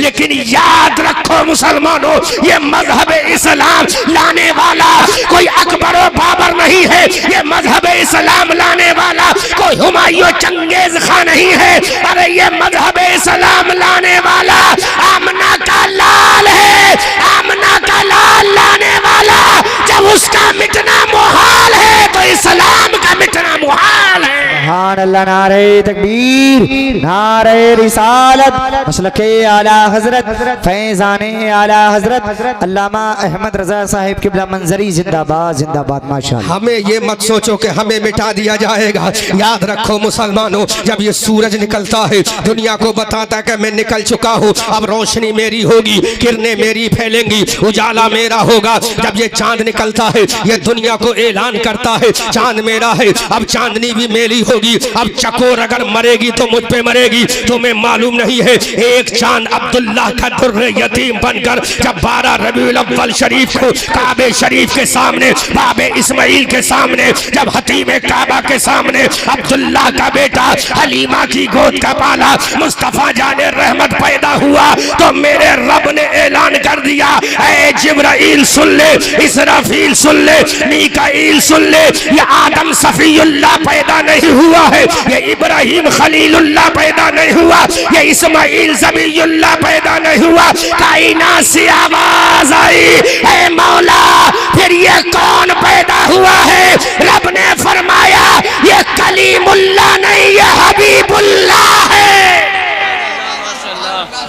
لیکن یاد رکھو مسلمانوں یہ مذہب اسلام لانے والا کوئی اکبر و بابر نہیں ہے، یہ مذہب اسلام لانے والا کوئی ہمایوں چنگیز خان نہیں ہے، ارے یہ مذہب اسلام لانے والا آمنہ کا لال ہے، آمنہ کا لال لانے والا جب اس کا مٹنا محال ہے تو اسلام کا مٹنا محال ہے۔ سبحان اللہ، نعرہ تکبیر، نعرہ رسالت، مسلک اعلیٰ حضرت، فیضان اعلیٰ حضرت علامہ احمد رضا صاحب قبلہ منظری زندہ باد زندہ باد ماشاءاللہ۔ ہمیں یہ مت سوچو کہ ہمیں مٹا دیا جائے گا، یاد رکھو مسلمانوں جب یہ سورج نکلتا ہے دنیا کو بتاتا ہے کہ میں نکل چکا ہوں، اب روشنی میری ہوگی، کرنیں میری پھیلیں گی، اجالا میرا ہوگا۔ جب یہ چاند نکلتا ہے یہ دنیا کو اعلان کرتا ہے چاند میرا ہے، اب چاندنی بھی میری ہوگی، اب چکور اگر مرے گی تو مجھ پہ مرے گی۔ تمہیں معلوم نہیں ہے ایک چاند عبداللہ کا در یتیم بن کر جب 12 ربیع الاول شریف کو کعبہ شریف کے سامنے باب اسماعیل کے سامنے جب حتیم کعبہ کے سامنے عبداللہ کا بیٹا حلیمہ کی گود کا پالا مصطفیٰ جان رحمت پیدا ہوا تو میرے رب نے اعلان کر دیا اے جبرائیل سن لے، اسرافیل سن لے، میکائیل سن لے، یہ آدم صفی اللہ پیدا نہیں ہوا ہے، یہ ابراہیم خلیل اللہ پیدا نہیں ہوا، یہ اسماعیل ذبیح اللہ پیدا نہیں ہوا۔ کائنات سے آواز آئی اے مولا پھر یہ کون پیدا ہوا ہے؟ رب نے فرمایا یہ کلیم اللہ نہیں یہ حبیب اللہ ہے۔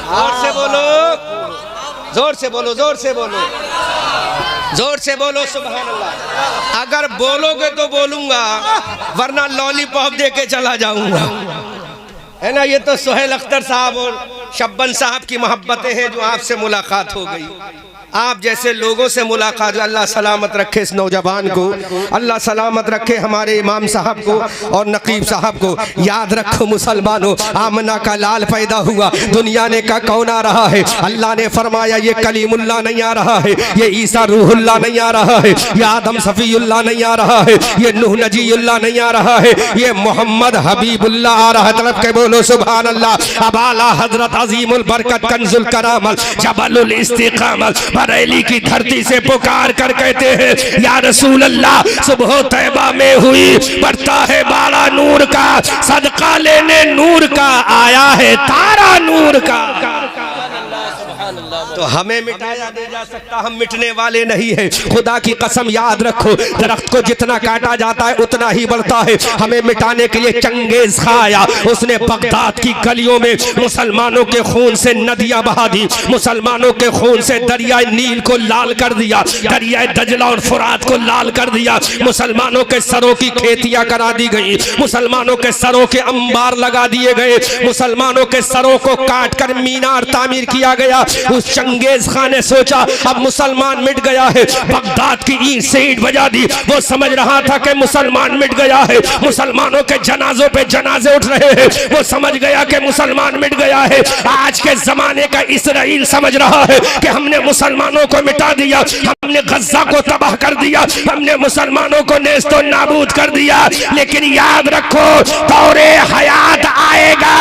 زور سے بولو، زور سے بولو، زور سے بولو، زور سے بولو سبحان اللہ۔ اگر بولو گے تو بولوں گا ورنہ لولی پاپ دے کے چلا جاؤں گا، ہے نا۔ یہ تو سہیل اختر صاحب اور شبن صاحب کی محبتیں ہیں جو آپ سے ملاقات ہو گئی، آپ جیسے لوگوں سے ملاقات۔ اللہ سلامت رکھے اس نوجوان کو، اللہ سلامت رکھے ہمارے امام صاحب کو اور نقیب صاحب کو۔ یاد رکھو مسلمانوں آمنہ کا لال پیدا ہوا، دنیا نے کہا کون آ رہا ہے؟ اللہ نے فرمایا یہ کلیم اللہ نہیں آ رہا ہے، یہ عیسیٰ روح اللہ نہیں آ رہا ہے، یہ آدم صفی اللہ نہیں آ رہا ہے، یہ نوح نجی اللہ نہیں آ رہا ہے، یہ محمد حبیب اللہ آ رہا ہے۔ طرف کے بولو سبحان اللہ۔ اب اعلیٰ حضرت عظیم البرکت کنز الکرامت جبل الاستقامت بریلی کی دھرتی سے پکار کر کہتے ہیں یا رسول اللہ صبح طیبہ میں ہوئی بڑھتا ہے بالا نور کا، صدقہ لینے نور کا آیا ہے تارا نور کا۔ تو ہمیں مٹایا نہیں جا سکتا، ہم مٹنے والے نہیں ہیں۔ خدا کی قسم یاد رکھو درخت کو جتنا کاٹا جاتا ہے اتنا ہی بڑھتا ہے۔ ہمیں مٹانے کے لیے چنگیز خان آیا، اس نے بغداد کی گلیوں میں مسلمانوں کے خون سے ندیاں بہا دی، مسلمانوں کے خون سے دریائے نیل کو لال کر دیا، دریائے دجلہ اور فرات کو لال کر دیا، مسلمانوں کے سروں کی کھیتیاں کرا دی گئی، مسلمانوں کے سروں کے انبار لگا دیے گئے، مسلمانوں کے سروں کو کاٹ کر مینار تعمیر کیا گیا۔ اس چنگیز خان نے سوچا اب مسلمان مٹ گیا ہے، بغداد کی اینٹ سے اینٹ بجا دی۔ وہ سمجھ رہا تھا کہ مسلمان مٹ گیا ہے، مسلمانوں کے جنازوں پہ جنازے اٹھ رہے ہیں، وہ سمجھ گیا کہ مسلمان مٹ گیا ہے۔ آج کے زمانے کا اسرائیل سمجھ رہا ہے کہ ہم نے مسلمانوں کو مٹا دیا، ہم نے غزہ کو تباہ کر دیا، ہم نے مسلمانوں کو نیست و نابود کر دیا۔ لیکن یاد رکھو دور حیات آئے گا،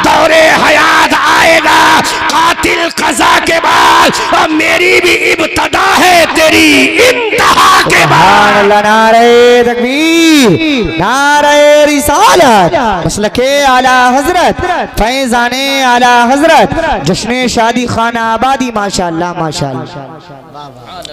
دور حیات آئے گا، قاتل قضا کے بعد اور میری بھی ابتدا ہے تیری انتہا کے بعد۔ اللہ، نعرہ تکبیر، نعرہ رسالت، مسلک اعلیٰ حضرت، فیضان اعلیٰ حضرت، جشن شادی خانہ آبادی ماشاءاللہ ماشاءاللہ۔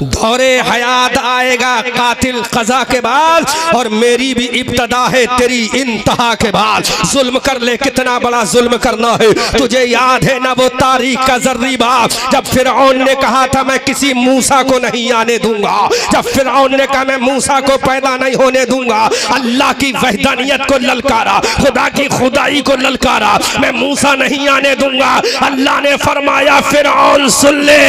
دور حیات آئے گا قاتل قضا کے بعد اور میری بھی ابتدا ہے تیری انتہا کے بعد۔ ظلم کر لے کتنا بڑا ظلم کرنا ہے، تجھے یاد ہے نہ وہ تاریخ کا ذری باب جب فرعون نے کہا تھا میں کسی موسیٰ کو نہیں آنے دوں گا، جب فرعون نے کہا میں موسیٰ کو پیدا نہیں ہونے دوں گا، اللہ کی وحدانیت کو للکارا، خدا کی خدائی کو للکارا، میں موسیٰ نہیں آنے دوں گا۔ اللہ نے فرمایا فرعون سن لے،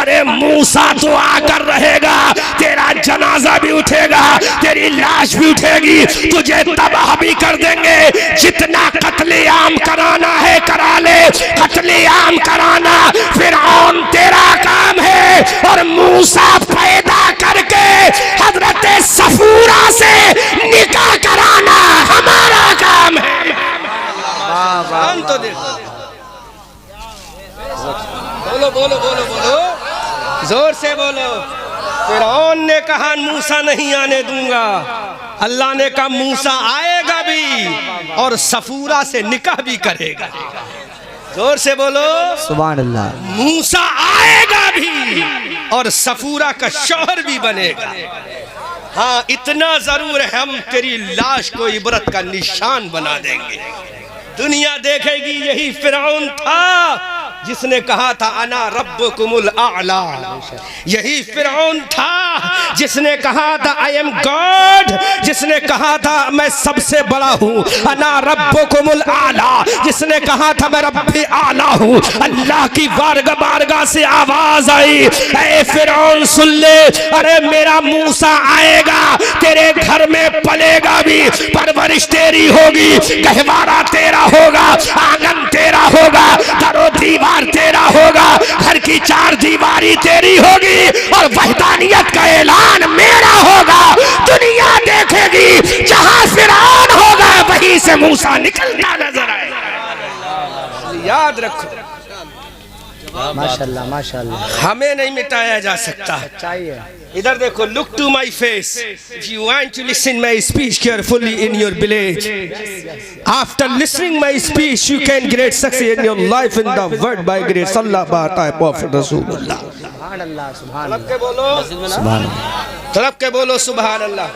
ارے موسیٰ تو آ کر رہے گا، تیرا جنازہ بھی اٹھے گا، تیری لاش بھی اٹھے گی، تجھے تباہ بھی کر دیں گے، جتنا قتل عام کرانا ہے کرا لے، قتل عام کرانا فرعون تیرا کام ہے، اور موسیٰ پیدا کر کے حضرت صفورہ سے نکاح کرانا ہمارا کام ہے۔ بولو بولو بولو بولو زور سے بولو. فرعون نے کہا موسیٰ نہیں آنے دوں گا. اللہ نے کہا موسیٰ آئے گا بھی اور صفورہ سے نکاح بھی کرے گا. زور سے بولو سبحان اللہ. موسیٰ آئے گا بھی اور صفورہ کا شوہر بھی بنے گا. ہاں اتنا ضرور ہے ہم تیری لاش کو عبرت کا نشان بنا دیں گے. دنیا دیکھے گی یہی فرعون تھا جس نے کہا تھا انا ربکم الاعلی. یہی فرعون تھا جس نے کہا تھا I am God. جس نے کہا تھا میں سب سے بڑا ہوں. انا ربکم الاعلی. جس نے کہا تھا میں رب اعلی ہوں. اللہ کی بارگاہ سے آواز آئی اے فرعون سن لے. ارے میرا موسیٰ آئے گا تیرے گھر میں پلے گا بھی. پرورش تیری ہوگی. گہوارہ تیرا ہوگا. آنگن تیرا ہوگا. در و دیوار تیرا ہوگا. گھر کی چار دیواری تیری ہوگی اور وحدانیت کا اعلان میرا ہوگا. دنیا دیکھے گی جہاں فرعون ہوگا وہیں سے موسیٰ نکلتا نظر آئے گا. یاد رکھو ماشاءاللہ ماشاءاللہ. ہمیں نہیں مٹایا جا سکتا. چاہیے ادھر دیکھو look to my face. If you want to listen my speech carefully in your village, after listening my speech you can great success in your life in the world by grace Allah bata Prophet Rasulullah. سبحان اللہ سبحان طلب کے بولو سبحان اللہ. طلب کے بولو سبحان اللہ.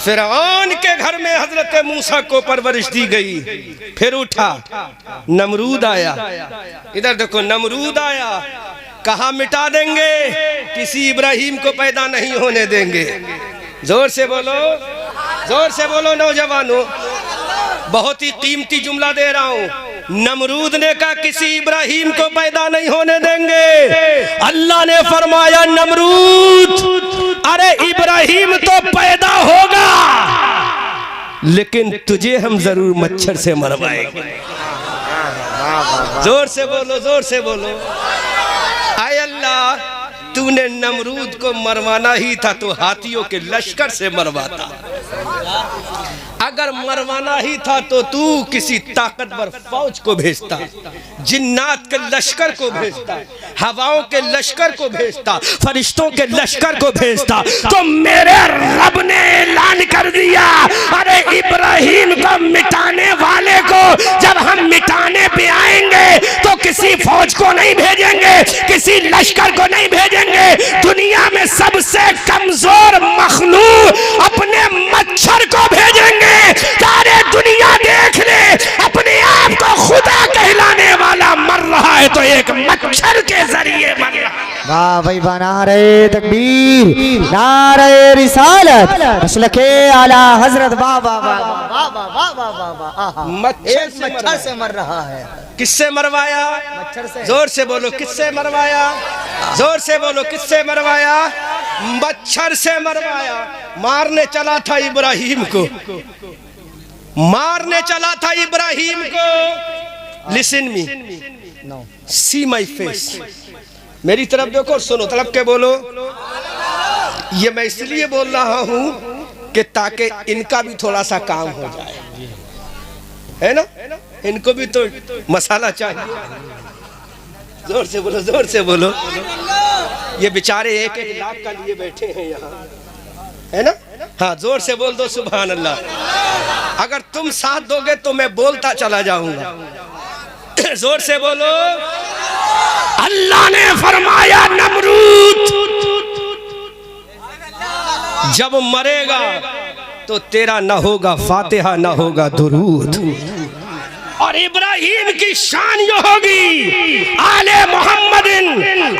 فرعون کے گھر میں حضرت موسیٰ کو پرورش دی گئی. پھر اٹھا نمرود آیا. ادھر دیکھو نمرود آیا. کہاں مٹا دیں گے کسی ابراہیم کو پیدا نہیں ہونے دیں گے. زور سے بولو زور سے بولو نوجوانوں. بہت ہی قیمتی جملہ دے رہا ہوں. نمرود نے کہا کسی ابراہیم کو پیدا نہیں ہونے دیں گے. اللہ نے فرمایا نمرود ارے ابراہیم تو پیدا ہوگا لیکن تجھے ہم ضرور مچھر سے مروائیں گے. زور سے بولو زور سے بولو. اے اللہ تو نے نمرود کو مروانا ہی تھا تو ہاتھیوں کے لشکر سے مرواتا. اگر مروانا ہی تھا تو تو کسی طاقتور فوج کو بھیجتا. جنات کے لشکر کو بھیجتا. ہواؤں کے لشکر کو بھیجتا. فرشتوں کے لشکر کو بھیجتا. تو میرے رب نے اعلان کر دیا ارے ابراہیم کو مٹانے والے کو جب ہم مٹانے پہ آئیں گے تو کسی فوج کو نہیں بھیجیں گے کسی لشکر کو نہیں بھیجیں گے. دنیا میں سب سے کمزور مخلوق اپنے مچھر کو بھیجیں گے. سارے دنیا دیکھ لے اپنے آپ کو خدا کہلانے والا مر رہا ہے تو ایک مچھر کے ذریعے مر رہا ہے. واہ بھائی واہ. نعرہ تکبیر نعرہ رسالت مسلک اعلی حضرت. واہ واہ واہ واہ واہ واہ. مچھر سے مر رہا ہے. کس سے مروایا؟ مچھر سے. زور سے بولو کس سے مروایا؟ زور سے بولو کس سے مروایا؟ مچھر سے مروایا. مارنے چلا تھا ابراہیم کو. مارنے چلا تھا ابراہیم کو. Listen me. See my face. میری طرف دیکھو اور سنو. طلب کے بولو. یہ میں اس لیے بول رہا ہوں کہ تاکہ ان کا بھی تھوڑا سا کام ہو جائے ہے نا. ان کو بھی تو مسالہ چاہیے. زور سے بولو زور سے بولو. یہ بیچارے ایک ایک لاکھ کا لیے بیٹھے ہیں یہاں ہے نا. ہاں زور سے بول دو سبحان اللہ. اگر تم ساتھ دو گے تو میں بولتا چلا جاؤں گا. زور سے بولو. اللہ نے فرمایا نمرود جب مرے گا تو تیرا نہ ہوگا فاتحہ نہ ہوگا درود. اور ابراہیم کی شان یہ ہوگی آل محمد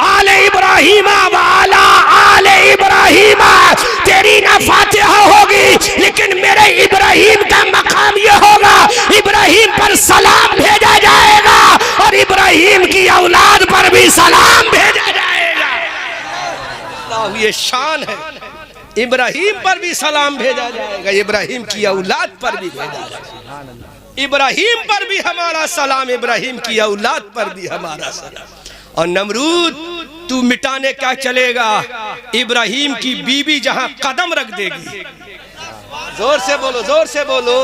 آل ابراہیم وعلا آل ابراہیم. تیری نہ فاتحہ ہوگی لیکن میرے ابراہیم کا مقام یہ ہوگا ابراہیم پر سلام بھیجا جائے گا اور ابراہیم کی اولاد پر بھی سلام بھیجا جائے گا. اللہ یہ شان ہے. ابراہیم پر بھی سلام بھیجا جائے گا ابراہیم کی اولاد پر بھی بھیجا جائے گا. ابراہیم پر بھی ہمارا سلام ابراہیم کی اولاد پر بھی ہمارا سلام. اور نمرود تو مٹانے کیا چلے گا ابراہیم کی بیوی جہاں قدم رکھ دے گی. زور سے بولو زور سے بولو.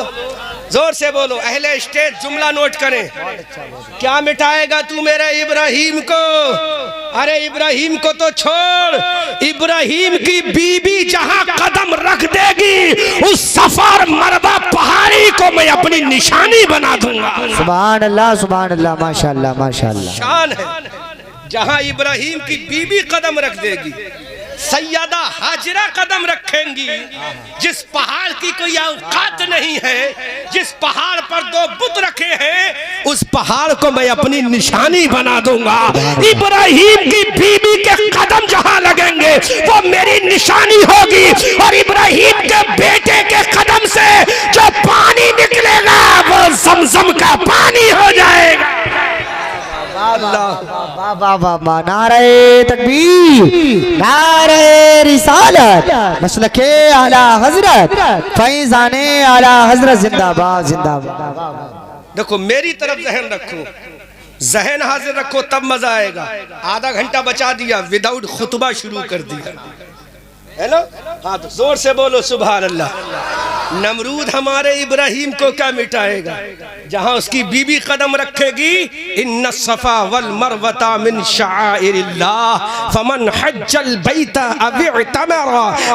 زور سے بولو اہل اسٹیج جملہ نوٹ کریں. کیا مٹائے گا تو میرے ابراہیم کو؟ ارے ابراہیم کو تو چھوڑ، ابراہیم کی بی بی جہاں قدم رکھ دے گی اس صفا اور مروہ پہاڑی کو میں اپنی نشانی بنا دوں گا. سبحان اللہ ماشاءاللہ ماشاءاللہ. شان ہے جہاں ابراہیم کی بی بی قدم رکھ دے گی، سیدہ حاجرہ قدم رکھیں گی. جس پہاڑ کی کوئی اوقات نہیں ہے، جس پہاڑ پر دو بت رکھے ہیں، اس پہاڑ کو میں اپنی نشانی بنا دوں گا. ابراہیم کی بی بی کے قدم جہاں لگیں گے وہ میری نشانی ہوگی، اور ابراہیم کے بیٹے کے قدم سے جو پانی نکلے گا وہ زمزم کا پانی ہو جائے گا. نعرہ تکبیر، نعرہ رسالت، مسلک اعلی حضرت، فیضان اعلی حضرت زندہ باد زندہ باد. دیکھو میری طرف ذہن رکھو، ذہن حاضر رکھو تب مزہ آئے گا. آدھا گھنٹہ بچا دیا وداؤٹ خطبہ شروع کر دیا ہے نا. ہاں تو زور سے بولو سبحان اللہ. نمرود ہمارے ابراہیم کو کیا مٹائے گا؟ جہاں اس کی بی بی قدم رکھے گی، ان الصفا والمروۃ من شعائر اللہ فمن حج البیت او اعتمر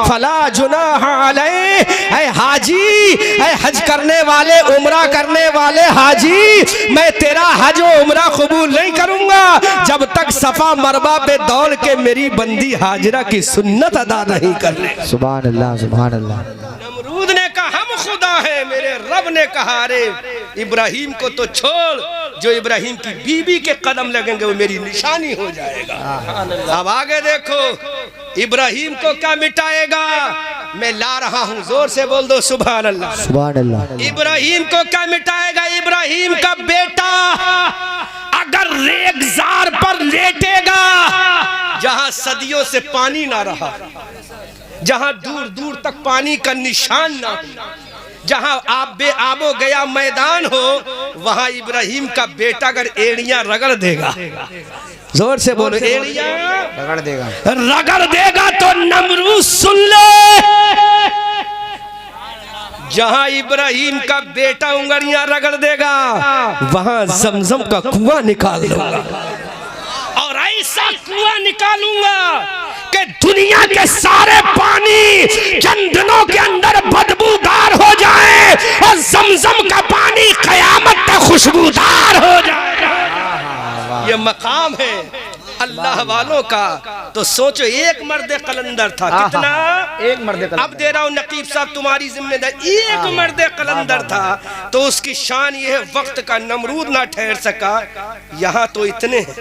فلا جناح علیہ. اے حاجی، اے حج کرنے والے، عمرہ کرنے والے حاجی، میں تیرا حج و عمرہ قبول نہیں کروں گا جب تک صفا مروہ پہ دوڑ کے میری بندی حاجرہ کی سنت ادا نہیں کر لے. سبحان اللہ سبحان اللہ. نمرود نے کہا ہم خدا ہے، میرے رب نے کہا ارے ابراہیم کو تو چھوڑ، جو ابراہیم کی بی بی کے قدم لگیں گے وہ میری نشانی ہو جائے گا. اب آگے دیکھو ابراہیم کو کیا مٹائے گا. میں لا رہا ہوں، زور سے بول دو سبحان اللہ سبحان اللہ. ابراہیم کو کیا مٹائے گا؟ ابراہیم کا بیٹا اگر ریگزار پر لیٹے گا جہاں صدیوں سے پانی نہ رہا، جہاں دور دور تک پانی کا نشان نہ ہو، جہاں آب و گیا میدان ہو، وہاں ابراہیم کا بیٹا اگر ایڑیاں رگڑ دے گا، زور سے بولو، ایڑیاں رگڑ دے گا، رگڑ دے گا تو نمرود سن لے. جہاں ابراہیم کا بیٹا انگلیاں رگڑ دے گا وہاں زمزم کا کنواں نکال دوں گا، اور ایسا کنواں نکالوں گا کہ دنیا کے سارے پانی چند دنوں کے اندر بدبودار ہو جائے، اور زمزم کا پانی قیامت تک خوشبودار ہو جائے. یہ مقام ہے اللہ والوں کا. تو سوچو ایک مرد قلندر تھا، کتنا؟ ایک مرد قلندر. اب دے رہا ہوں نقیب صاحب تمہاری ذمہ داری، ایک مرد قلندر تھا. تو اس کی شان یہ ہے وقت کا نمرود نہ ٹھہر سکا. یہاں تو اتنے ہیں.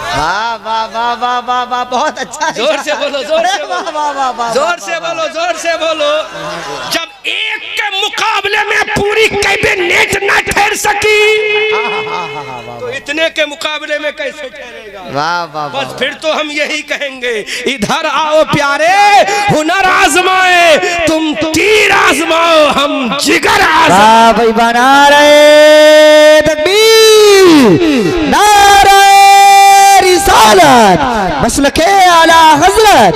واہ واہ واہ واہ واہ واہ، بہت اچھا. زور سے بولو، زور سے واہ واہ واہ واہ، زور سے بولو، زور سے بولو. جب ایک کے مقابلے میں پوری کیبنٹ نہ ٹھہر سکی تو اتنے کے مقابلے میں کیسے ٹھہرے گا؟ واہ واہ. بس پھر تو ہم یہی کہیں گے، ادھر آؤ پیارے، ہنر آزمائے، تم تیر آزماؤ، ہم جگر آزمائے. بھائی بنا رہے تکبیر، نعرہ رسالت، مسلک اعلی حضرت،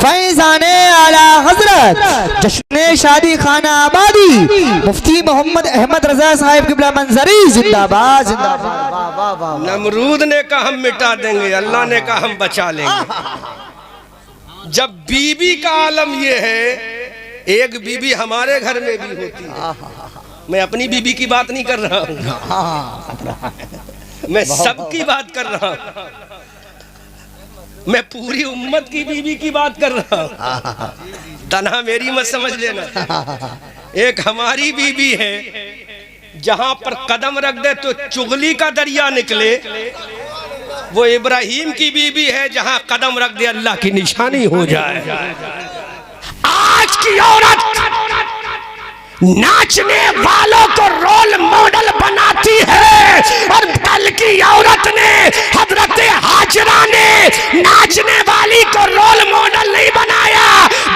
فیضان اعلی حضرت، جشن شادی خانہ آبادی، مفتی محمد احمد رضا صاحب قبلہ منظری زندہ باد زندہ باد. نمرود نے کہا ہم مٹا دیں گے، اللہ نے کہا ہم بچا لیں گے. جب بی بی کا عالم یہ ہے، ایک بی بی ہمارے گھر میں بھی ہوتی ہے. میں اپنی بی بی کی بات نہیں کر رہا ہوں، میں سب کی بات کر رہا ہوں، میں پوری امت کی بی بی کی بات کر رہا ہوں. تنہا میری مت سمجھ لینا. ایک ہماری بی بی ہے، جہاں پر قدم رکھ دے تو چغلی کا دریا نکلے. وہ ابراہیم کی بی بی ہے، جہاں قدم رکھ دے اللہ کی نشانی ہو جائے. آج کی عورت ناچنے والوں کو رول ماڈل بناتی ہے، اور کل کی عورت نے، حضرت حاجرہ نے ناچنے والی کو رول ماڈل نہیں بنایا،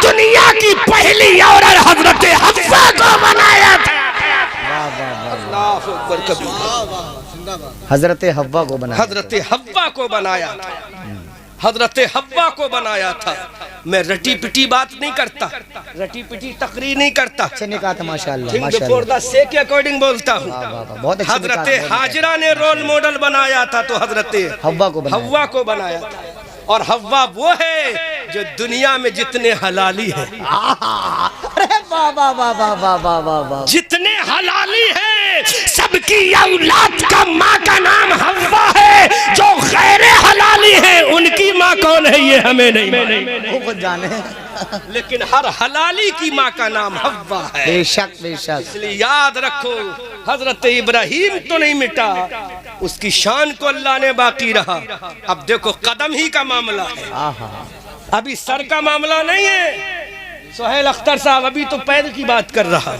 دنیا کی پہلی عورت حضرت حفصہ کو بنایا تھا. اللہ اکبر کبیر. حضرت حوا کو بنایا، حضرت حوا کو بنایا تھا، حضرت حوا کو بنایا تھا. میں رٹی پٹی بات نہیں کرتا, رٹی پٹی تقریر نہیں کرتا, اچھا نے کہا تھا ماشاءاللہ تھنک ماشاءاللہ بفور دا سے کے اکارڈنگ بولتا ہوں. بہت اچھا حضرت حاجرہ نے رول ماڈل بنایا تھا تو حضرت حوا کو بنایا تھا, اور حوا وہ ہے جو دنیا میں جتنے حلالی ہیں, جتنے حلالی ہیں سب کی اولاد کا ماں کا نام حوا ہے, جو غیر حلالی ہیں ان کی ماں کون ہے یہ ہمیں نہیں خود جانے, لیکن ہر حلالی کی ماں کا نام حوا ہے. بے شک بے شک. اس لیے یاد رکھو حضرت ابراہیم تو نہیں مٹا, اس کی شان کو اللہ نے باقی رہا. اب دیکھو قدم ہی کا معاملہ ہے, ابھی سر کا معاملہ نہیں ہے. سہیل اختر صاحب ابھی تو پیر کی بات کر رہا,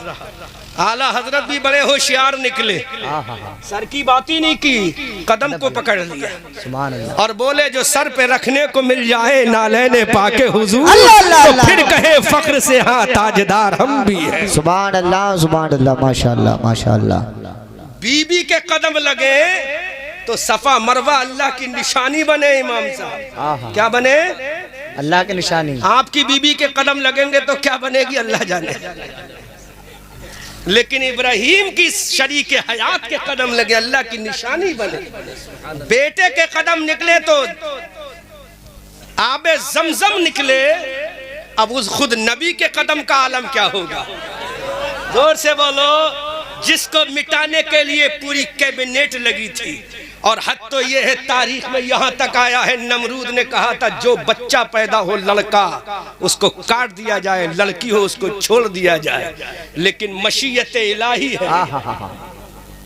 اعلیٰ حضرت بھی بڑے ہوشیار نکلے, سر کی بات ہی نہیں کی, قدم کو پکڑ لیا سبحان اللہ, اور بولے جو سر پہ رکھنے کو مل جائے نالین پاک حضور اللہ اللہ تو پھر کہے فخر سے ہاں تاجدار ہم بھی ہیں. سبحان اللہ ماشاءاللہ ماشاءاللہ. بی بی کے قدم لگے تو صفا مروہ اللہ کی نشانی بنے. امام صاحب کیا بنے؟ اللہ کی نشانی. آپ کی بی بی کے قدم لگیں گے تو کیا بنے گی اللہ جانے. لیکن ابراہیم کی شریک حیات کے قدم لگے اللہ کی نشانی بنے. بیٹے کے قدم نکلے تو آب زمزم نکلے, اب اس خود نبی کے قدم کا عالم کیا ہوگا. زور سے بولو. جس کو مٹانے کے لیے پوری کیبنیٹ لگی تھی, اور حد تو یہ ہے تاریخ میں یہاں تک آیا ہے نمرود نے کہا تھا جو بچہ پیدا ہو لڑکا اس کو کاٹ دیا جائے, لڑکی ہو اس کو چھوڑ دیا جائے. لیکن مشیت الہی ہے,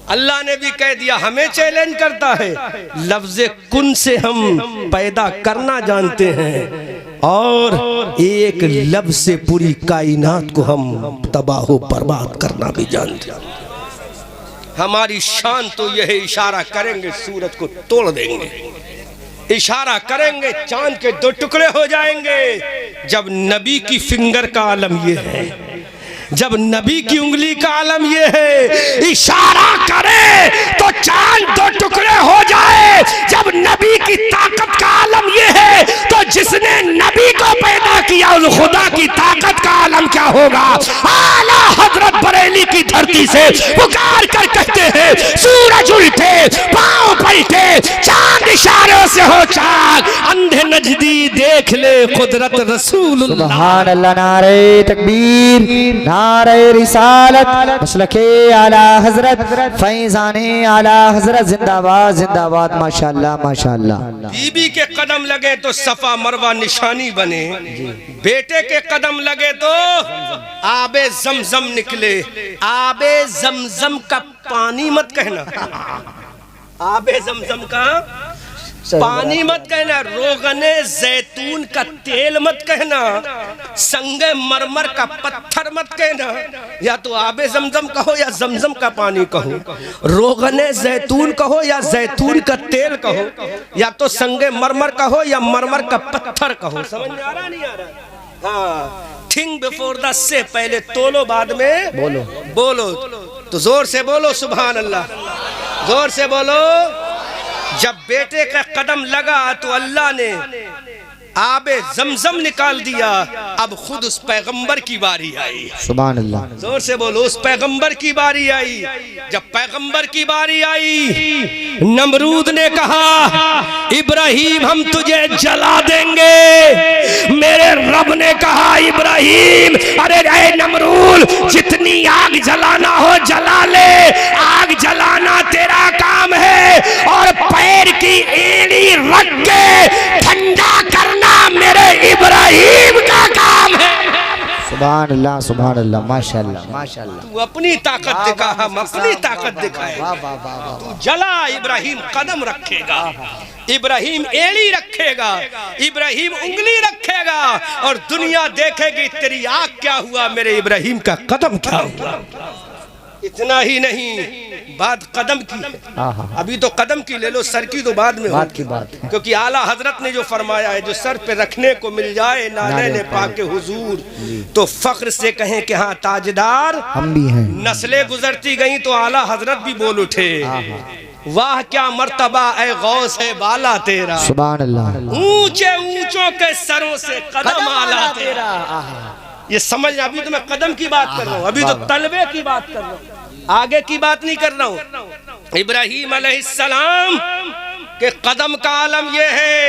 اللہ نے بھی کہہ دیا. ہمیں چیلنج کرتا ہے, لفظ کن سے ہم پیدا کرنا جانتے ہیں اور ایک لفظ سے پوری کائنات کو ہم تباہ و برباد کرنا بھی جانتے ہیں. ہماری شان تو یہ ہے, اشارہ کریں گے سورج کو توڑ دیں گے, اشارہ کریں گے چاند کے 2 ٹکڑے ہو جائیں گے. جب نبی کی فنگر کا عالم یہ ہے, جب نبی کی انگلی کا عالم یہ ہے, اشارہ کرے تو چاند 2 ٹکڑے ہو جائے. جب نبی کی طاقت کا عالم یہ ہے تو جس نے نبی کو پیدا کیا اس خدا کی طاقت کا عالم کیا ہوگا. اعلیٰ حضرت بریلی کی دھرتی سے پکار کر کہتے ہیں سورج الٹے پاؤں پلٹے چاند اشاروں سے ہو چاک, اندھے نجدی دیکھ لے قدرت رسول اللہ. سبحان اللہ. نعرہ تکبیر, نعرہ رسالت, مسلک اعلی حضرت, فیضان اعلی حضرت, زندہ باد زندہ باد. ماشاءاللہ ماشاءاللہ. بی بی کے قدم لگے تو صفا مروہ نشانی بنے, بیٹے کے قدم لگے تو آب زمزم نکلے. آب زمزم کا پانی مت کہنا, آب زمزم کا پانی مت کہنا, روغن زیتون کا تیل مت کہنا, سنگ مرمر کا پتھر مت کہنا. یا تو آب زمزم کہو یا زمزم کا پانی کہو, روغن زیتون کہو یا زیتون کا تیل کہو, یا تو سنگ مرمر کہو یا مرمر کا پتھر کہو. سمجھ میں آ رہا نہیں آ رہا؟ ہاں, تھنک بیفور دا سے, پہلے تولو بعد میں بولو. تو زور سے بولو سبحان اللہ, زور سے بولو. جب بیٹے کا قدم لگا تو اللہ نے آب زمزم نکال دیا, اب خود اس پیغمبر کی باری آئی. سبحان اللہ. زور سے بولو, اس پیغمبر کی باری آئی. جب پیغمبر کی باری آئی نمرود نے کہا ابراہیم ہم تجھے جلا دیں گے. میرے رب نے کہا ابراہیم ارے اے نمرود جتنی آگ جلانا ہو جلا لے, آگ جلانا تیرا کام ہے, اور پیر کی ایڑی رکھ کے ٹھنڈا کرنا میرے ابراہیم کا کام ہے. سبحان اللہ سبحان اللہ ماشاءاللہ ماشاءاللہ. تو اپنی طاقت دکھا, ہم اپنی طاقت دکھائے. تو جلا, ابراہیم قدم رکھے گا, ابراہیم ایڑی رکھے گا, ابراہیم انگلی رکھے گا, اور دنیا دیکھے گی تیری آنکھ کیا ہوا, میرے ابراہیم کا قدم کیا ہوا. اتنا ہی نہیں, بات قدم کی, ابھی تو قدم کی لے لو, سر کی تو بعد میں بات کی بات ہے. کیونکہ اعلیٰ حضرت نے جو فرمایا ہے جو سر پہ رکھنے کو مل جائے نالین پاک حضور تو فخر سے کہیں کہ ہاں تاجدار ہم بھی ہیں. نسلیں گزرتی گئیں تو اعلیٰ حضرت بھی بول اٹھے واہ کیا مرتبہ اے غوث ہے بالا تیرا، سبحان اللہ، اونچے اونچوں کے سروں سے قدم آلا تیرا۔ یہ سمجھنا، ابھی تو میں قدم کی بات کر رہا ہوں، ابھی تو طلبے کی بات کر رہا ہوں، آگے کی بات نہیں کر رہا ہوں۔ ابراہیم علیہ السلام کے قدم کا عالم یہ ہے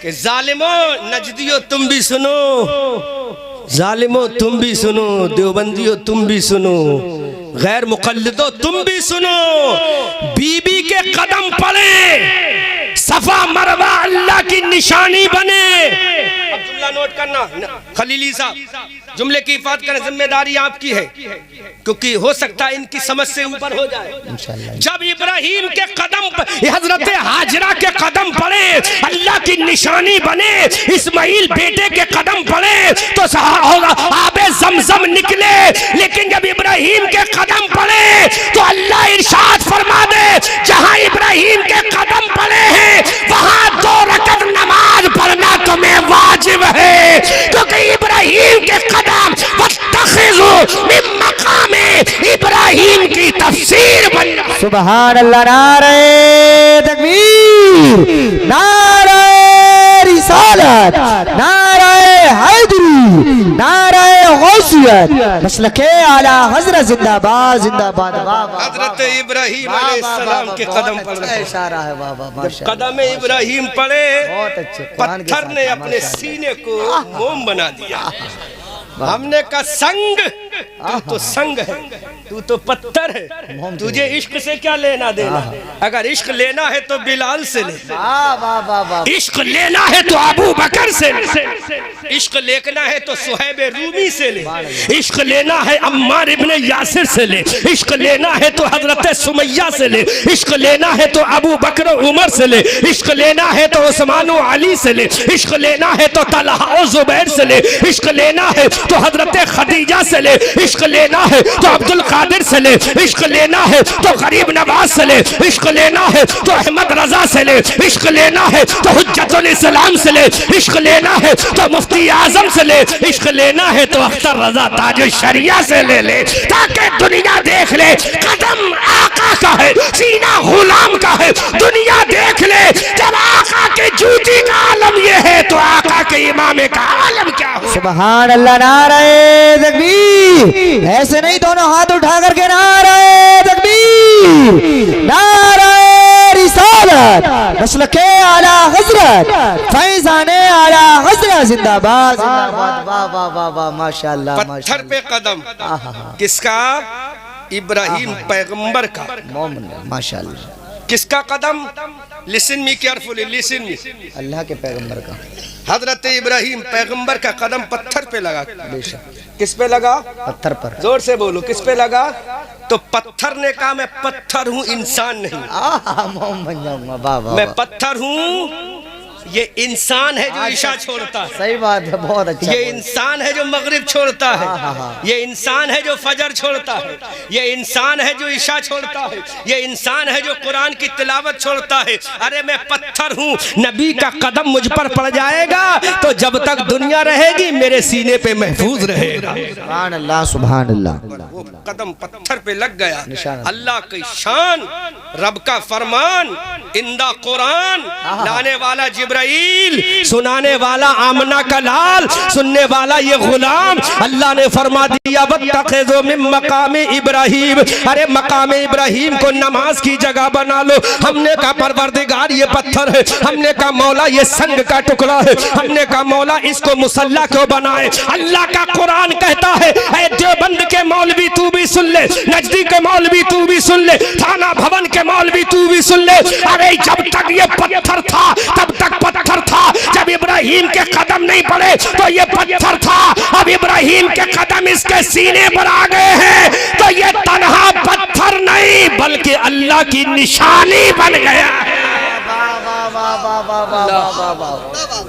کہ ظالموں، نجدیوں تم بھی سنو، ظالموں تم بھی سنو، دیوبندیوں تم بھی سنو، غیر مقلدوں تم بھی سنو، بی بی کے قدم پڑے، صفا مروہ اللہ کی نشانی بنے۔ عبداللہ نوٹ کرنا، خلیلی صاحب جملے کی حفاظت کریں، ذمہ داری آپ کی ہے، کیونکہ ہو سکتا ہے ان کی سمجھ سے اوپر ہو جائے۔ جب ابراہیم کے قدم پر، حضرت حاجرہ کے قدم پڑے، اللہ کی نشانی بنے، اسماعیل بیٹے کے قدم پڑے تو آب زمزم نکلے، لیکن جب ابراہیم کے قدم پڑے تو اللہ ارشاد فرما دے جہاں ابراہیم کے قدم پڑے ہیں وہاں 2 رکعت نماز پڑھنا تمہیں واجب ہے، کیونکہ ابراہیم کے قدم وَاتَّخِذُوا مِن مَّقَامِ ابراہیم کی تفسیر بن۔ سبحان اللہ، نعرہ تکبیر، نعرہ رسالت، نعرہ حیدری، نعرہ غوثیت، مسلک اعلیٰ حضرت زندہ باد، زندہ باد۔ حضرت ابراہیم علیہ السلام کے قدم پڑے، اشارہ ہے بابا، ماشاءاللہ، قدم ابراہیم پڑے، بہت اچھے، پتھر نے اپنے سینے کو موم بنا دیا۔ ہم نے کہا سنگ، تو سنگ ہے، تو پتھر ہے، تجھے عشق سے کیا لینا دینا؟ اگر عشق لینا ہے تو بلال سے لے، عشق لینا ہے تو ابو بکر سے لے، عشق لینا ہے تو صہیب رومی سے لے، عشق لینا ہے عمار ابن یاسر سے لے، عشق لینا ہے تو حضرت سمیہ سے لے، عشق لینا ہے تو ابو بکر عمر سے لے، عشق لینا ہے تو عثمان و علی سے لے، عشق لینا ہے تو طلحہ و زبیر سے لے، عشق لینا ہے تو حضرت خدیجہ سے لے، عشق لینا ہے تو عبد القادر سے لے، عشق لینا ہے تو غریب نواز سے لے، عشق لینا ہے تو احمد رضا سے لے، عشق لینا ہے تو حجت الاسلام سے لے، عشق لینا ہے تو مفتی اعظم سے لے، عشق لینا ہے تو اختر رضا تاج الشریعہ سے لے لے، تاکہ دنیا دیکھ لے قدم آقا کا ہے، سینہ غلام کا ہے، دنیا دیکھ لے جب آقا کے جوتی کا عالم یہ ہے تو آقا کے امام کا عالم کیا ہو۔ سبحان اللہ، نعرہ تکبیر، ایسے نہیں دونوں ہاتھ اٹھا کر کے نعرہ تکبیر، نعرہ رسالت، مسلک اعلیٰ حضرت، فیضان اعلیٰ حضرت زندہ باد، زندہ باد۔ واہ واہ واہ واہ، ماشاءاللہ، پتھر پہ قدم کس کا؟ ابراہیم پیغمبر کا، مومن، ماشاءاللہ، کس کا قدم؟ listen me carefully, listen me، اللہ کے پیغمبر کا، حضرت ابراہیم پیغمبر کا قدم پتھر پہ لگا، بے شک، کس پہ لگا؟ پتھر پر، زور سے بولو، کس پہ لگا؟ تو پتھر نے کہا میں پتھر ہوں، انسان نہیں، مومن بن جاؤں گا، واہ واہ، میں پتھر ہوں، یہ انسان ہے جو عشاء چھوڑتا ہے، صحیح بات ہے، بہت اچھا، یہ انسان ہے جو مغرب چھوڑتا ہے، یہ انسان ہے جو فجر چھوڑتا ہے، یہ انسان ہے جو عشاء چھوڑتا ہے، یہ انسان ہے جو قرآن کی تلاوت چھوڑتا ہے۔ ارے میں پتھر ہوں، نبی کا قدم مجھ پر پڑ جائے گا تو جب تک دنیا رہے گی میرے سینے پہ محفوظ رہے گا۔ سبحان اللہ، سبحان اللہ، وہ قدم پتھر پہ لگ گیا، اللہ کی شان، رب کا فرمان، اندہ قرآن، لانے والا جبرائیل، سنانے والا آمنہ کا لال، سننے والا یہ غلام، اللہ نے فرما دیا وَاتَّخِذُوا مِن مَّقَامِ ابراہیم، ارے مقام ابراہیم کو نماز کی جگہ بنا لو۔ ہم نے کہا پروردگار یہ پتھر ہے، ہم نے کہا مولا یہ سنگ کا ٹکڑا ہے، ہم نے کہا مولا اس کو مصلی کیوں بنائے؟ اللہ کا قرآن کہتا ہے اے دیوبند کے مولوی تو بھی سن لے، نجدی کے مولوی تو بھی سن لے، تھانہ بھون کے مولوی تو بھی سن لے، ارے جب تک یہ پتھر تھا تب تک پتھر تھا، جب ابراہیم کے قدم نہیں پڑے تو یہ پتھر تھا، اب ابراہیم کے قدم اس کے سینے پر آ گئے ہیں تو یہ تنہا پتھر نہیں بلکہ اللہ کی نشانی بن گیا ہے۔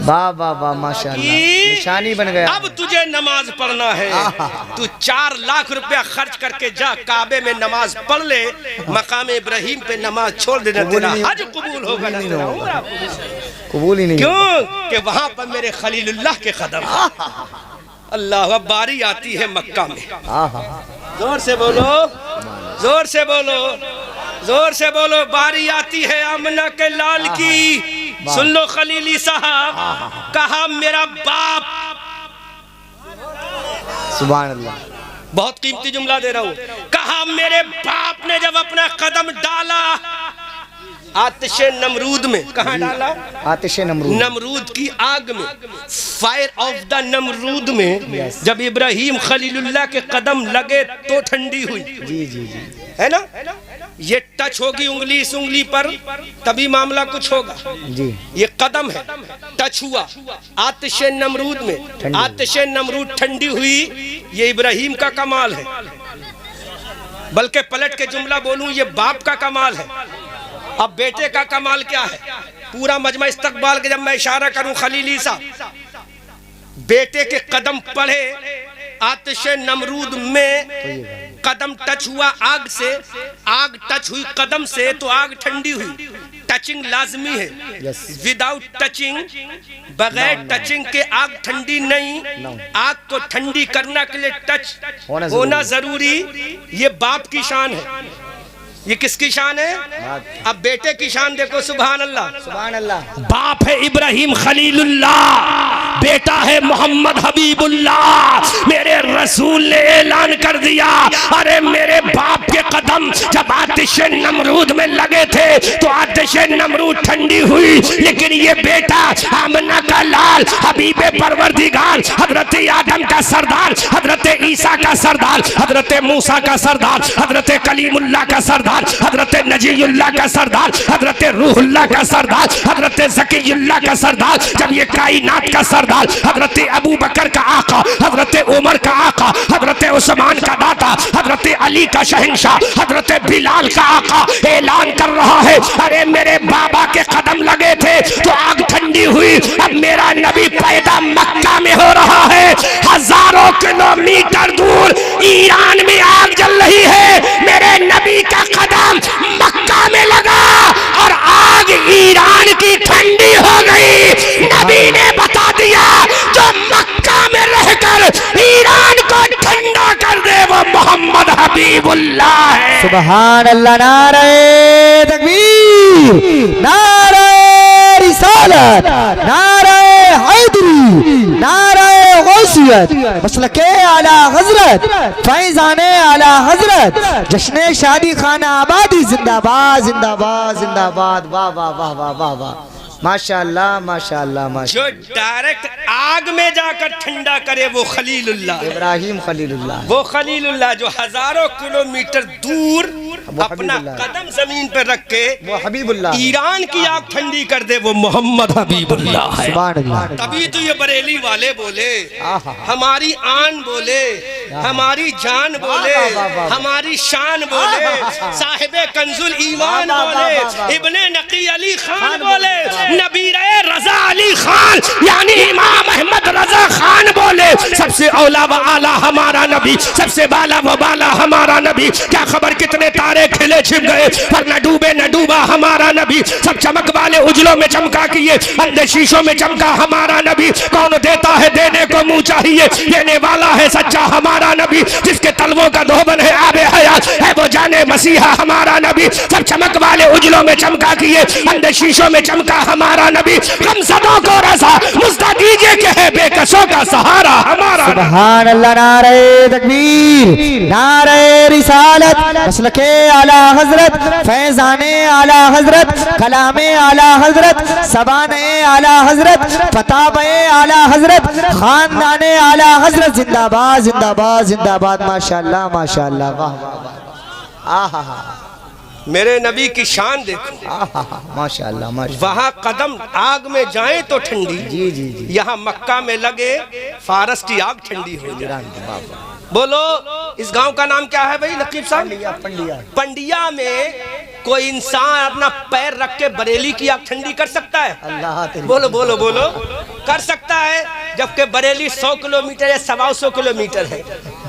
واہ واہ واہ، ماشاءاللہ، نشانی بن گیا۔ اب تجھے نماز پڑھنا ہے، تو 4 لاکھ روپیہ خرچ کر کے جا کعبے میں نماز پڑھ لے، مقام ابراہیم پہ نماز چھوڑ دینا، تیرا حج قبول ہوگا نہ تیرا عمرہ قبول ہی نہیں، کیوں کہ وہاں پر میرے خلیل اللہ کے قدم، اللہ باری آتی ہے مکہ میں، زور سے بولو، زور سے بولو، زور سے بولو باری آتی ہے آمنہ کے لال کی. سن لو خلیلی صاحب, کہا میرا باپ, سبحان اللہ, بہت قیمتی جملہ دے رہا ہوں, کہا میرے باپ نے جب اپنا قدم ڈالا آتش نمرود میں, کہاں ڈالا؟ آتش نمرود, نمرود کی آگ میں, فائر آف دا نمرود میں. جب ابراہیم خلیل اللہ کے قدم لگے تو ٹھنڈی ہوئی. جی جی جی, ہے نا, یہ ٹچ ہوگی انگلی اس انگلی پر تبھی معاملہ کچھ ہوگا. جی یہ قدم ہے, ٹچ ہوا آتش نمرود میں, آتش نمرود ٹھنڈی ہوئی. یہ ابراہیم کا کمال ہے, بلکہ پلٹ کے جملہ بولوں یہ باپ کا کمال ہے. اب بیٹے کا کمال کیا ہے؟ پورا مجمع استقبال کے جب میں اشارہ کروں خلیلی صاحب, بیٹے کے قدم پڑھے آتش نمرود میں, قدم ٹچ ہوا آگ سے, آگ ٹچ ہوئی قدم سے تو آگ ٹھنڈی ہوئی. ٹچنگ لازمی ہے, وداؤٹ ٹچنگ, بغیر ٹچنگ کے آگ ٹھنڈی نہیں. آگ کو ٹھنڈی کرنا کے لیے ٹچ ہونا ضروری. یہ باپ کی شان ہے. یہ کس کی شان ہے؟ اب بیٹے کی شان دیکھو. سبحان اللہ, سبحان اللہ. باپ ہے ابراہیم خلیل اللہ, بیٹا ہے محمد حبیب اللہ. میرے رسول نے اعلان کر دیا, ارے میرے باپ کے قدم جب آتش نمرود میں لگے تھے تو آتش نمرود ٹھنڈی ہوئی, لیکن یہ بیٹا آمنہ کا لال, حبیب پروردگار, حضرت آدم کا سردار, حضرت عیسیٰ کا سردار, حضرت موسیٰ کا سردار, حضرت کلیم اللہ کا سردار, حضرت نجی اللہ کا سردار, حضرت روح اللہ کا سردار, حضرت زکی اللہ کا سردار, جب یہ کائنات کا سردار, حضرت ابو بکر کا آقا, حضرت عمر کا آقا, حضرت عثمان کا داتا, حضرت علی کا شہنشاہ, حضرت بلال کا آقا اعلان کر رہا ہے, ارے میرے بابا کے قدم لگے تھے تو آگ ٹھنڈی ہوئی. اب میرا نبی پیدا مکہ میں ہو رہا ہے, ہزاروں کلومیٹر دور ایران میں آگ جل رہی ہے. میرے نبی کا قدم مکہ میں لگا اور آگ ایران کی ٹھنڈی ہو گئی. نبی نے بتا دیا جو مکہ میں رہ کر ایران کو ٹھنڈا کر دے وہ محمد حبیب اللہ ہے. سبحان اللہ, نعرہ تکبیر, نعرہ رسالت, نعرہ حیدری, نعرہ غوثیت, مسلک اعلی حضرت, فیضان اعلی حضرت, جشن شادی خانہ آبادی زندہ باد, زندہ باد, زندہ باد. واہ واہ واہ واہ واہ واہ, ماشاءاللہ ماشاءاللہ ماشاءاللہ. جو ڈائریکٹ آگ میں جا کر ٹھنڈا کرے وہ خلیل اللہ, ابراہیم خلیل اللہ, وہ خلیل اللہ جو ہزاروں کلومیٹر دور اپنا قدم زمین پر رکھ کے وہ حبیب اللہ, ایران کی آگ ٹھنڈی کر دے وہ محمد حبیب اللہ ہے. سبحان اللہ. تبھی تو یہ بریلی والے بولے, ہماری آن بولے, ہماری جان بولے, ہماری شان بولے, صاحب کنز الایمان بولے, ابن نقی علی خان بولے, نبیر رضا علی خان یعنی امام احمد رضا خان بولے. سب سے اولا و اعلیٰ ہمارا نبی, سب سے بالا و بالا ہمارا نبی. کیا خبر کتنے تارے کھلے چھپ گئے پر نہ ڈوبے نہ ڈوبا ہمارا نبی. سب چمک والے اجلوں میں چمکا کیے, اندھے شیشوں میں چمکا ہمارا نبی. کون دیتا ہے دینے کو منہ چاہیے, دینے والا ہے سچا ہمارا نبی. جس کے تلووں کا دھوبن ہے آب حیات ہے وہ جانے مسیحا ہمارا نبی. سب چمک والے اجلوں میں چمکا کیے, اندھے شیشوں میں چمکا ہمارا نبی. غمزدوں کو رضا مزدہ دیجئے کہ ہے بے کسوں کا سہارا ہمارا نبی. سبحان اللہ, نعرہ تکبیر, نعرہ رسالت, مسلک اعلی حضرت, فیضان اعلی حضرت, کلام اعلی حضرت, زبان اعلی حضرت, فتاوی اعلی حضرت, خاندان اعلی حضرت. زندہ باد, زندہ باد, زندہ باد. ماشاءاللہ ماشاءاللہ, واہ واہ واہ, آہا میرے نبی کی شان دیکھو. ماشاءاللہ ماشاءاللہ. وہاں قدم آگ میں جائیں تو ٹھنڈی, جی جی جی, یہاں مکہ میں لگے فارس کی آگ ٹھنڈی ہو جائے. بولو اس گاؤں کا نام کیا ہے بھائی نقیب صاحب؟ پنڈیا میں کوئی انسان اپنا پیر رکھ کے بریلی کی آگ ٹھنڈی کر سکتا ہے؟ بولو بولو بولو, کر سکتا ہے. جبکہ بریلی 100 کلومیٹر یا 125 کلومیٹر ہے.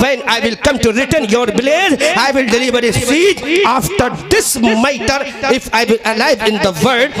When I will come to return your village, I will deliver a speech after this matter if I will alive in the world।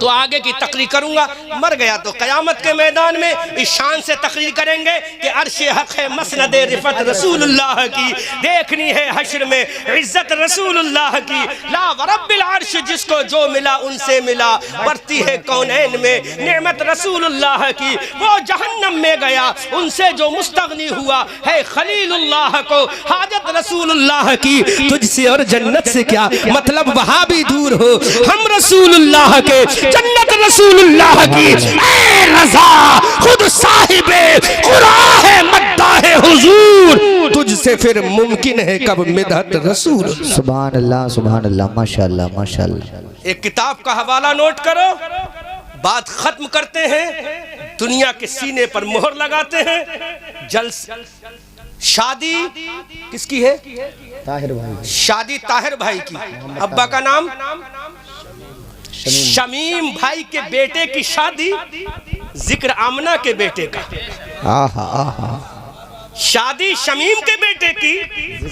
تو آگے کی تقریر کروں گا، مر گیا تو قیامت کے میدان میں اس شان سے تقریر کریں گے کہ عرش حق ہے مسند رفعت رسول اللہ کی، دیکھنی ہے حشر میں عزت رسول اللہ کی، لا ورب العرش جس کو جو ملا ان سے ملا، برتی ہے کونین میں نعمت رسول اللہ کی، وہ جہنم میں گیا ان سے جو مستغنی ہوا ہے خلیل اللہ کو، حاجت رسول اللہ کی، تجھ سے اور جنت سے کیا مطلب وہاں بھی دور ہو، ہم رسول اللہ کے جنت رسول اللہ کی، اے رضا خود صاحب قرآن ہے مداح حضور، تجھ سے پھر ممکن ہے کب مدحت رسول۔ سبحان اللہ ماشاءاللہ ماشاءاللہ۔ ایک کتاب کا حوالہ نوٹ کرو، بات ختم کرتے ہیں، دنیا کے سینے پر مہر لگاتے ہیں، شادی کس کی ہے؟ طاہر بھائی، شادی طاہر بھائی کی، ابا کا نام شمیم بھائی کے بیٹے کی شادی، ذکر آمنہ کے بیٹے کا، شادی شمیم کے بیٹے کی،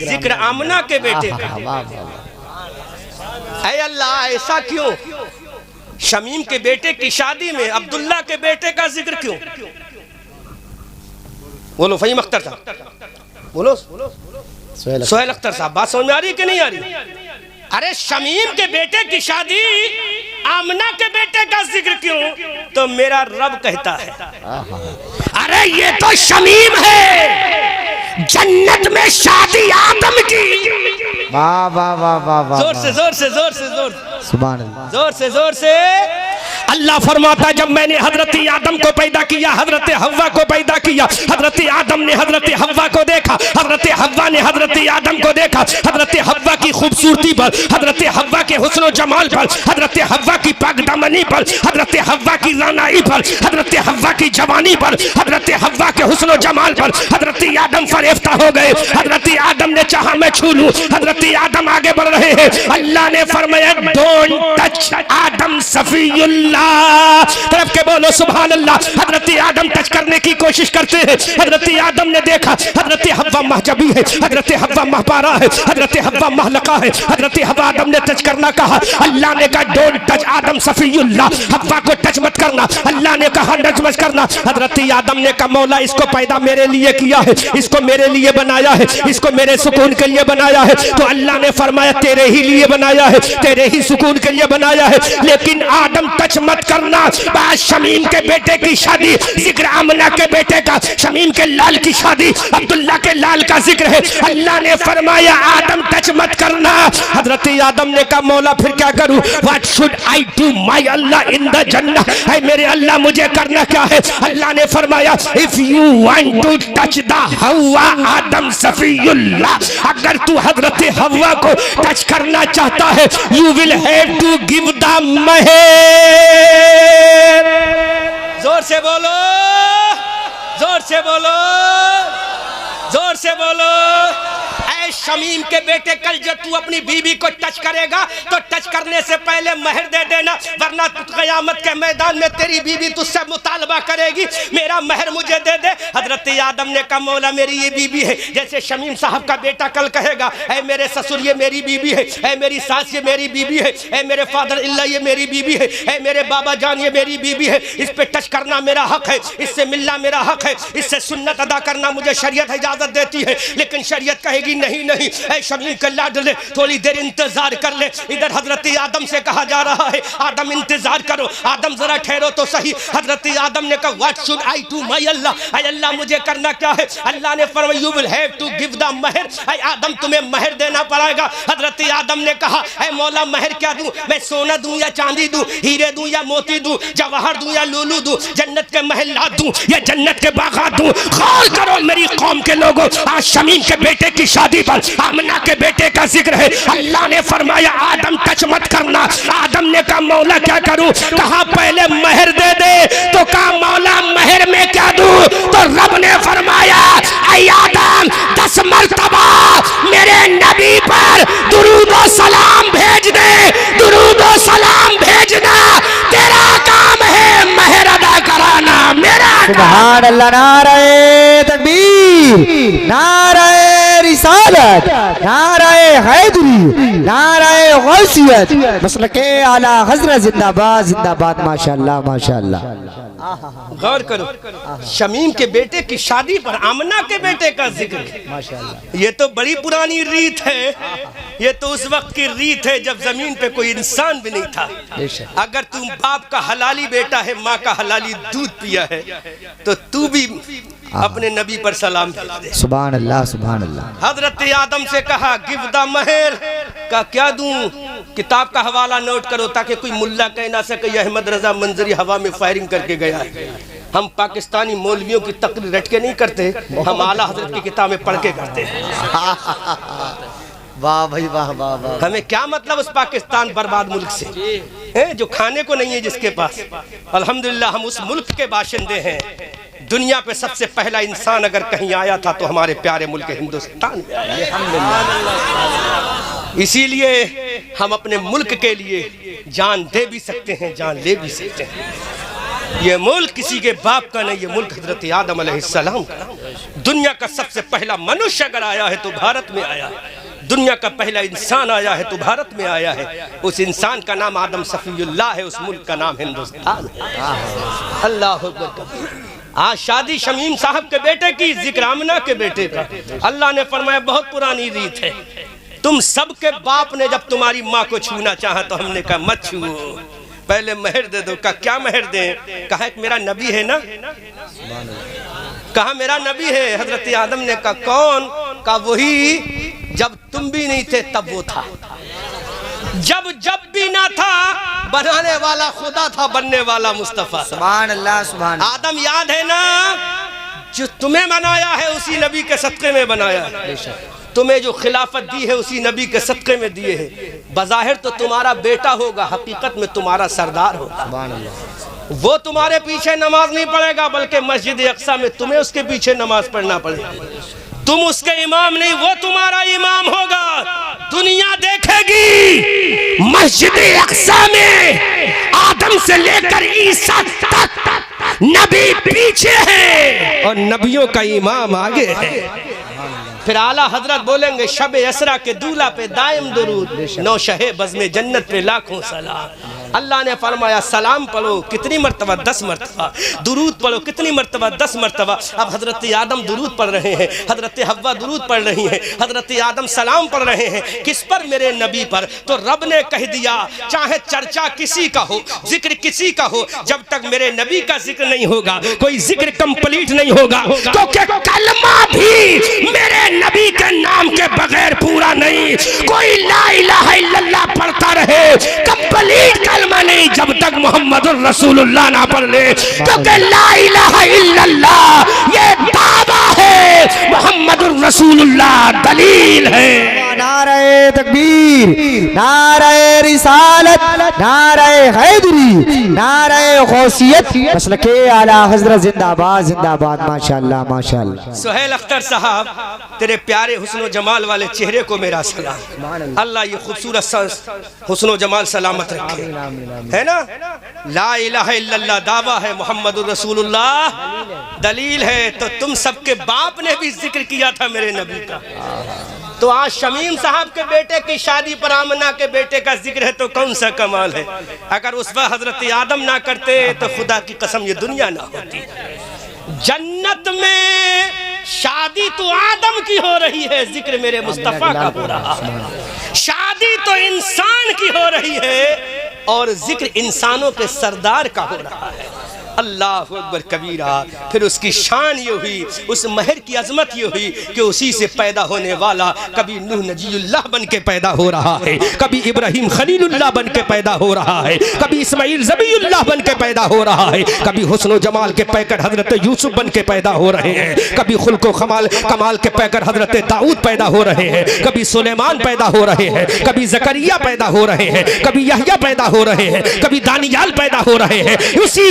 ذکر آمنہ کے بیٹے کا۔ اے اللہ ایسا کیوں؟ شمیم کے بیٹے کی شادی میں عبداللہ کے بیٹے کا ذکر کیوں؟ بولو فہیم اختر صاحب، بولو سہیل اختر صاحب، بات سمجھ میں آ رہی کہ نہیں آ رہی؟ ارے شمیم کے بیٹے کی شادی آمنہ کے بیٹے کا ذکر کیوں؟ تو میرا رب کہتا ہے ارے یہ تو شمیم ہے، جنت میں شادی آدم کی، واہ واہ واہ واہ واہ، زور سے زور سے زور سے زور سبحان اللہ، زور سے زور سے۔ اللہ فرماتا ہے جب میں نے حضرت آدم کو پیدا کیا، حضرت حوا کو پیدا کیا، حضرت آدم نے حضرت حوا کو دیکھا، حضرت حوا نے حضرت آدم کو دیکھا، حضرت حوا کی خوبصورتی پر، حضرت حوا کے حسن و جمال پر، حضرت حوا کی پاک دامنی پر، حضرت حوا کی رانائی پر، حضرت حوا کی جوانی پر، حضرت حوا کے حسن و جمال پر حضرت آدم فریفتہ ہو گئے۔ حضرت آدم نے چاہا میں چھو لوں، حضرت آدم آگے بڑھ رہے ہیں، اللہ نے فرمایا ڈونٹ ٹچ آدم صفی اللہ، طرف کے بولو سبحان اللہ۔ حضرت آدم ٹچ کرنے کی کوشش کرتے ہیں، حضرت آدم نے دیکھا حضرت حوا محجبی ہے، حضرت حوا مہپارا ہے، حضرت حوا محلقہ ہے، حضرت حوا آدم نے ٹچ کرنا کہا، اللہ نے کہا ڈونٹ ٹچ آدم صفی اللہ، حوا کو ٹچ مت کرنا، اللہ نے کہا ٹچ مت کرنا۔ حضرت آدم نے کہا مولا اس کو پیدا میرے لیے کیا ہے، اس کو میرے لیے بنایا ہے، اس کو میرے سکون کے لیے بنایا ہے، تو اللہ نے فرمایا تیرے ہی لیے بنایا ہے، تیرے ہی سکون کے لیے بنایا ہے، لیکن آدم ٹچ مت کرنا۔ بعد شمیم کے بیٹے کی شادی، ذکر آمنہ کے بیٹے کا، شمیم کے لال کی شادی، عبداللہ کے لال کا ذکر ہے، اللہ نے فرمایا آدم ٹچ مت کرنا۔ حضرت آدم نے کہا مولا پھر کیا کروں؟ What should I do my Allah in the Jannah؟ اے میرے اللہ مجھے کرنا کیا ہے؟ اللہ نے فرمایا if you want to touch the Hawa آدم صفی اللہ، اگر تو حضرت حوا کو ٹچ کرنا چاہتا ہے you will have to give the مہر۔ زور سے بولو، زور سے بولو، زور سے بولو۔ اے شمیم کے بیٹے کل جب تو اپنی بیوی کو ٹچ کرے گا تو ٹچ کرنے سے پہلے مہر دے دینا، ورنہ قیامت کے میدان میں تیری بیوی تجھ سے مطالبہ کرے گی میرا مہر مجھے دے دے۔ حضرت آدم نے کہا مولا میری یہ بیوی ہے، جیسے شمیم صاحب کا بیٹا کل کہے گا اے میرے سسر یہ میری بیوی ہے، اے میری ساس یہ میری بیوی ہے، اے میرے فادر اللہ یہ میری بیوی ہے، اے میرے بابا جان یہ میری بیوی ہے، اس پہ ٹچ کرنا میرا حق ہے، اس سے ملنا میرا حق ہے، اس سے سنت ادا کرنا مجھے شریعت اجازت دیتی ہے، لیکن شریعت کہے گی نہیں نہیں اے شمیم کے لاڈلے تھوڑی دیر انتظار کر لے۔ ادھر حضرت آدم سے کہا جا رہا ہے آدم انتظار کرو، آدم ذرا ٹھہرو تو صحیح۔ حضرت آدم نے کہا what should I do my Allah؟ اے اللہ مجھے کرنا کیا ہے؟ اللہ نے فرمایا you will have to give the مہر، اے آدم تمہیں مہر دینا پڑے گا۔ حضرت آدم نے کہا اے مولا مہر کیا دوں؟ میں سونا دوں یا چاندی دوں، ہیرے دوں یا موتی دوں، جواہر دوں یا لولو دوں، جنت کے محلات دوں یا جنت کے باغات دوں؟ غور کرو میری قوم کے لوگوں، آج شمیم کے بیٹے کی شادی پر آمنہ کے بیٹے کا ذکر ہے، اللہ نے فرمایا آدم ٹچ مت کرنا۔ آدم نے کہا مولا کیا کروں؟ کہا پہلے مہر دے دے، تو کہا مولا مہر میں کیا دوں؟ تو رب نے فرمایا اے آدم 10 مرتبہ میرے نبی پر درود و سلام بھیج دے، درود و سلام بھیجنا تیرا کام ہے، مہر ادا کرانا میرا کام۔ سبحان اللہ، نعرہ تکبیر، نعرہ رسالت۔ رسالت، نعرہ حیدری، نعرہ غوثیت، مسلک اعلی حضرت زندہ باد زندہ باد. ماشاءاللہ ماشاءاللہ. غور کرو، شمیم کے بیٹے کی شادی پر آمنہ کے بیٹے کا ذکر ہے. یہ تو بڑی پرانی ریت ہے، یہ تو اس وقت کی ریت ہے جب زمین پہ کوئی انسان بھی نہیں تھا. اگر تم باپ کا حلالی بیٹا ہے، ماں کا حلالی دودھ پیا ہے، تو تو بھی اپنے نبی پر سلام بھیج دے. سبحان اللہ سبحان اللہ. حضرت آدم سے کہا گفدہ مہر کا کیا دوں؟ کتاب کا حوالہ نوٹ کرو تاکہ کوئی ملا کہہ نہ سکے یہ احمد رضا منظری ہوا میں فائرنگ کر کے گیا ہے. ہم پاکستانی مولویوں کی تقریر رٹ کے نہیں کرتے، ہم اعلیٰ حضرت کی کتابیں پڑھ کے کرتے ہیں. واہ بھائی واہ واہ واہ. ہمیں کیا مطلب اس پاکستان برباد ملک سے جو کھانے کو نہیں ہے جس کے پاس. الحمدللہ ہم اس ملک کے باشندے ہیں. دنیا پہ سب سے پہلا انسان اگر کہیں آیا تھا تو ہمارے پیارے ملک ہندوستان میں آیا. اسی لیے ہم اپنے ملک کے لیے جان دے بھی سکتے ہیں، جان لے بھی سکتے ہیں. یہ ملک کسی کے باپ کا نہیں، یہ ملک حضرت آدم علیہ السلام کا. دنیا کا سب سے پہلا منوش اگر آیا ہے تو بھارت میں آیا ہے. دنیا کا پہلا انسان آیا ہے تو بھارت میں آیا ہے. اس انسان کا نام آدم صفی اللہ ہے، اس ملک کا نام ہندوستان ہے. اللہ اکبر. آج شادی شمیم صاحب کے بیٹے کی، ذکر آمنہ کے بیٹے کا. اللہ نے فرمایا بہت پرانی ریت ہے. تم سب کے باپ نے جب تمہاری ماں کو چھونا چاہا تو ہم نے کہا مت چھو، پہلے مہر دے دو. کہا کیا مہر دیں؟ کہا ایک میرا نبی ہے نا. کہا میرا نبی ہے. حضرت آدم نے کہا کون؟ کہا وہی جب تم بھی نہیں تھے تب وہ تھا. جب بھی نہ تھا بنانے والا خدا تھا، بننے والا مصطفیٰ. سبحان اللہ سبحان اللہ. آدم یاد ہے نا، جو تمہیں بنایا ہے اسی نبی کے صدقے میں بنایا ہے. تمہیں جو خلافت دی ہے اسی نبی کے صدقے میں دیے ہے. بظاہر تو تمہارا بیٹا ہوگا، حقیقت میں تمہارا سردار ہوگا. سبحان اللہ. وہ تمہارے پیچھے نماز نہیں پڑھے گا بلکہ مسجد اقصی میں تمہیں اس کے پیچھے نماز پڑھنا پڑے گی. تم اس کے امام نہیں، وہ تمہارا امام ہوگا. دنیا دیکھے گی مسجد اقصی میں آدم سے لے کر عیسیٰ تک نبی پیچھے ہیں اور نبیوں کا امام آگے ہے. پھر اعلیٰ حضرت بولیں گے شب اسرا کے دولہ پہ دائم درود، نو شہ بزم جنت پہ لاکھوں سلام. اللہ نے فرمایا سلام پڑھو کتنی مرتبہ؟ 10 مرتبہ. درود پڑھو کتنی مرتبہ؟ 10 مرتبہ. اب حضرت آدم درود پڑھ رہے ہیں، حضرت حوا درود پڑھ رہی ہیں، حضرت آدم سلام پڑھ رہے ہیں. کس پر؟ میرے نبی پر. تو رب نے کہہ دیا چاہے چرچا کسی کا ہو، ذکر کسی کا ہو، جب تک میرے نبی کا ذکر نہیں ہوگا کوئی ذکر کمپلیٹ نہیں ہوگا. کیونکہ کلمہ بھی میرے نبی کے نام کے بغیر پورا نہیں. کوئی لا الہ الا اللہ پڑھتا رہے کمپلیٹ کلمہ نہیں جب تک محمد الرسول اللہ نہ پڑھ لے. کیونکہ لا الہ الا اللہ یہ دعویٰ ہے، محمد الرسول اللہ دلیل ہے. نعرہ تکبیر، نعرہ رسالت، نعرہ حیدری، نعرہ غوثیت، مسلک اعلی حضرت زندہ باد زندہ باد. ماشاءاللہ ماشاءاللہ. سہیل اختر صاحب تیرے پیارے حسن و جمال والے چہرے کو میرا سلام. اللہ یہ خوبصورت حسن و جمال سلامت رکھے. ہے نا؟ لا الہ الا اللہ دعویٰ ہے، محمد الرسول اللہ دلیل ہے. تو تم سب کے باپ نے بھی ذکر کیا تھا میرے نبی کا. تو آج شمیم صاحب کے بیٹے کی شادی پر آمنہ کے بیٹے کا ذکر ہے تو کون سا کمال ہے. اگر اس وقت حضرت آدم نہ کرتے تو خدا کی قسم یہ دنیا نہ ہوتی. جنت میں شادی تو آدم کی ہو رہی ہے، ذکر میرے مصطفیٰ کا ہو رہا ہے. شادی تو انسان کی ہو رہی ہے اور ذکر انسانوں کے سردار کا ہو رہا ہے. اللہ اکبر کبیرہ. پھر اس کی شان یہ ہوئی، اس مہر کی عظمت یہ ہوئی کہ اسی سے پیدا ہونے والا کبھی نوح نجی اللہ بن کے پیدا ہو رہا ہے، کبھی ابراہیم خلیل اللہ بن کے پیدا ہو رہا ہے، کبھی اسماعیل ذبیح اللہ بن کے پیدا ہو رہا ہے، کبھی حسن و جمال کے پیکر حضرت یوسف بن کے پیدا ہو رہے ہیں، کبھی خلق و کمال کے پیکر حضرت داؤد پیدا ہو رہے ہیں، کبھی سلیمان پیدا ہو رہے ہیں، کبھی زکریا پیدا ہو رہے ہیں، کبھی یحییٰ پیدا ہو رہے ہیں، کبھی دانیال پیدا ہو رہے ہیں. اسی